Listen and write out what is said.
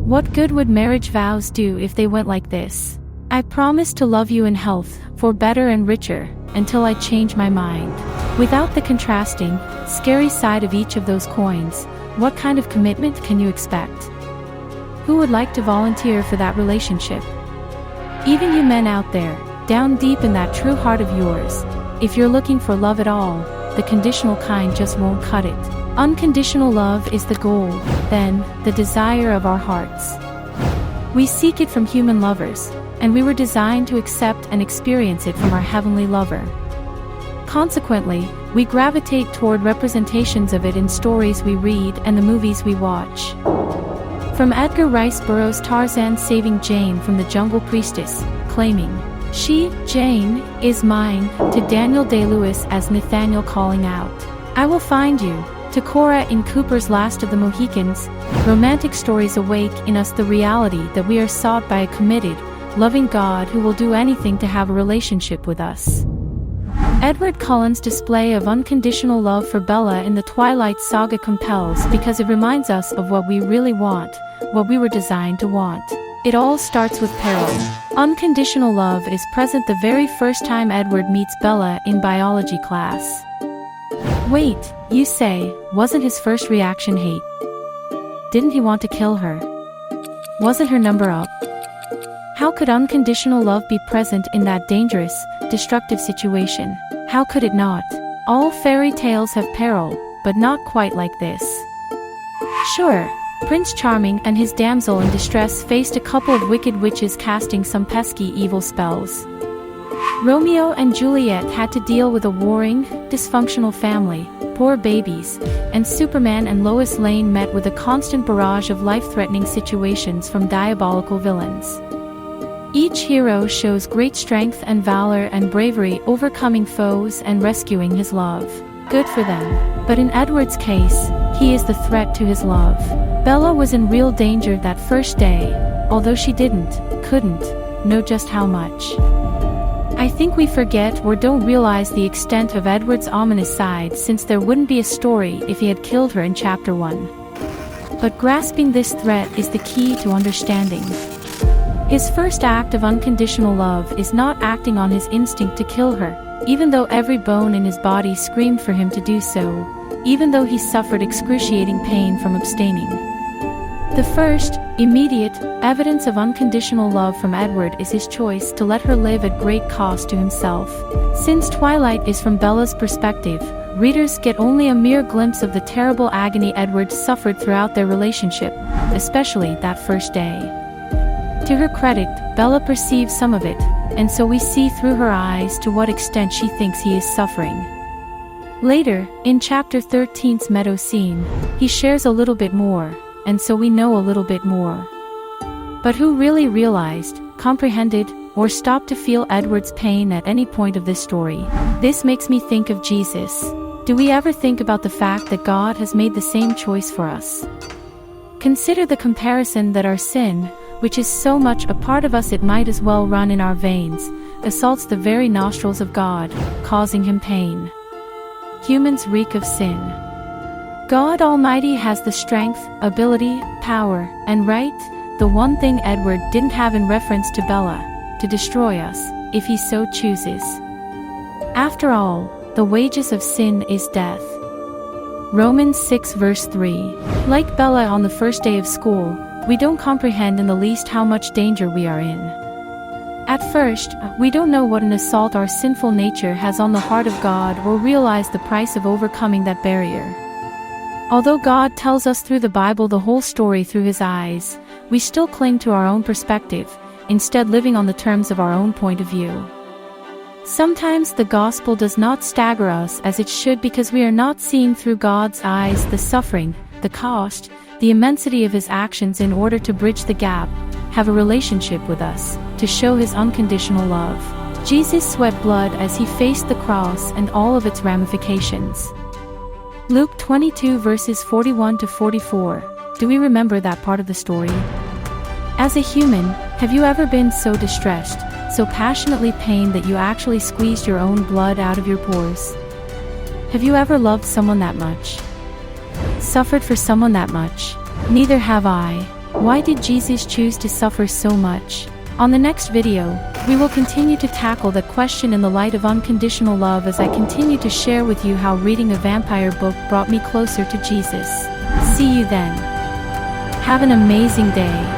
What good would marriage vows do if they went like this? I promise to love you in health, for better and richer, until I change my mind. Without the contrasting, scary side of each of those coins, what kind of commitment can you expect? Who would like to volunteer for that relationship? Even you men out there, down deep in that true heart of yours, if you're looking for love at all, the conditional kind just won't cut it. Unconditional love is the goal, then, the desire of our hearts. We seek it from human lovers, and we were designed to accept and experience it from our heavenly lover. Consequently, we gravitate toward representations of it in stories we read and the movies we watch. From Edgar Rice Burroughs' Tarzan saving Jane from the jungle priestess, claiming, "She, Jane, is mine," to Daniel Day-Lewis as Nathaniel calling out, "I will find you," to Cora in Cooper's Last of the Mohicans, romantic stories awake in us the reality that we are sought by a committed, loving God who will do anything to have a relationship with us. Edward Cullen's display of unconditional love for Bella in the Twilight saga compels because it reminds us of what we really want, what we were designed to want. It all starts with peril. Unconditional love is present the very first time Edward meets Bella in biology class. Wait, you say, wasn't his first reaction hate? Didn't he want to kill her? Wasn't her number up? How could unconditional love be present in that dangerous, destructive situation? How could it not? All fairy tales have peril, but not quite like this. Sure, Prince Charming and his damsel in distress faced a couple of wicked witches casting some pesky evil spells. Romeo and Juliet had to deal with a warring, dysfunctional family, poor babies, and Superman and Lois Lane met with a constant barrage of life-threatening situations from diabolical villains. Each hero shows great strength and valor and bravery overcoming foes and rescuing his love. Good for them. But in Edward's case, he is the threat to his love. Bella was in real danger that first day, although she couldn't know just how much. I think we forget or don't realize the extent of Edward's ominous side, since there wouldn't be a story if he had killed her in Chapter 1. But grasping this threat is the key to understanding. His first act of unconditional love is not acting on his instinct to kill her, even though every bone in his body screamed for him to do so, even though he suffered excruciating pain from abstaining. The first, immediate, evidence of unconditional love from Edward is his choice to let her live at great cost to himself. Since Twilight is from Bella's perspective, readers get only a mere glimpse of the terrible agony Edward suffered throughout their relationship, especially that first day. To her credit, Bella perceives some of it, and so we see through her eyes to what extent she thinks he is suffering. Later, in Chapter 13's meadow scene, he shares a little bit more, and so we know a little bit more. But who really realized, comprehended, or stopped to feel Edward's pain at any point of this story? This makes me think of Jesus. Do we ever think about the fact that God has made the same choice for us? Consider the comparison that our sin, which is so much a part of us it might as well run in our veins, assaults the very nostrils of God, causing him pain. Humans reek of sin. God Almighty has the strength, ability, power, and right, the one thing Edward didn't have in reference to Bella, to destroy us, if he so chooses. After all, the wages of sin is death. Romans 6 verse 3. Like Bella on the first day of school, we don't comprehend in the least how much danger we are in. At first, we don't know what an assault our sinful nature has on the heart of God or realize the price of overcoming that barrier. Although God tells us through the Bible the whole story through his eyes, we still cling to our own perspective, instead living on the terms of our own point of view. Sometimes the gospel does not stagger us as it should because we are not seeing through God's eyes the suffering, the cost, the immensity of his actions in order to bridge the gap, have a relationship with us, to show his unconditional love. Jesus sweat blood as he faced the cross and all of its ramifications. Luke 22 verses 41 to 44. Do we remember that part of the story? As a human, have you ever been so distressed, so passionately pained that you actually squeezed your own blood out of your pores? Have you ever loved someone that much? Suffered for someone that much? Neither have I. Why did Jesus choose to suffer so much? On the next video, we will continue to tackle the question in the light of unconditional love as I continue to share with you how reading a vampire book brought me closer to Jesus. See you then. Have an amazing day.